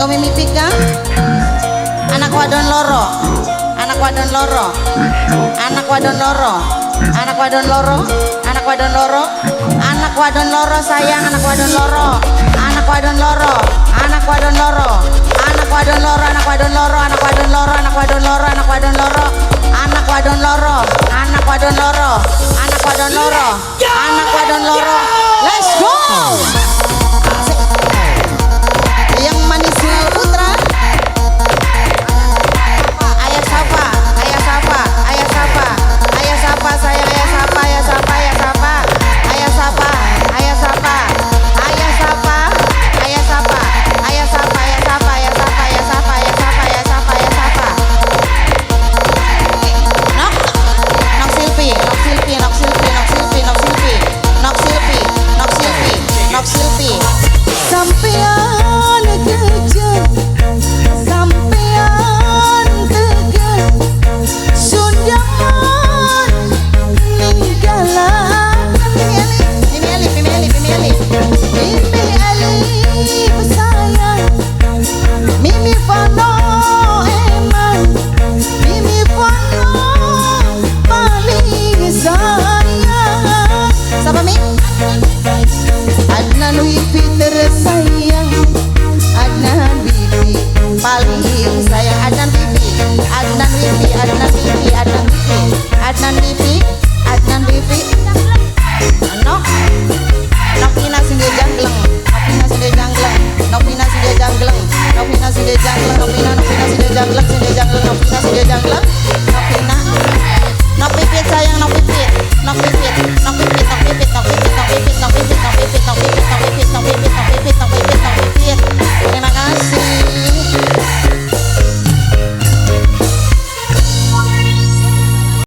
Kanggo Mimi Pika. Anak wadon loro. Anak wadon loro. Anak wadon loro. Anak wadon loro. Anak wadon loro. Anak wadon loro sayang, anak wadon loro. Anak wadon loro. Anak wadon loro. Anak wadon loro, anak wadon loro, anak wadon loro, anak wadon loro, anak wadon loro. Anak wadon loro. Anak wadon loro. Anak wadon loro. Anak wadon loro. Let's go. Yang manisnya putra. Ayah Safa, ayah Safa, ayah Safa, ayah Safa, sayang ayah Safa, ayah Safa, ayah Safa, ayah Safa, ayah Safa, ayah Safa, ayah Safa, ayah Safa, ayah Safa, ayah Safa, ayah Safa, ayah Safa, ayah Safa, ayah Safa. Nok Silpi, Nok Silpi, Nok Silpi, Nok Silpi, Nok Silpi, Nok Silpi, Nok Silpi, Nok Silpi. Sampean kejen, sampean tegar, sunjaman ninggalan. Mimi Eli sayang, Mimi Fono eman, Mimi Fono paling sayang. Siapa Mi?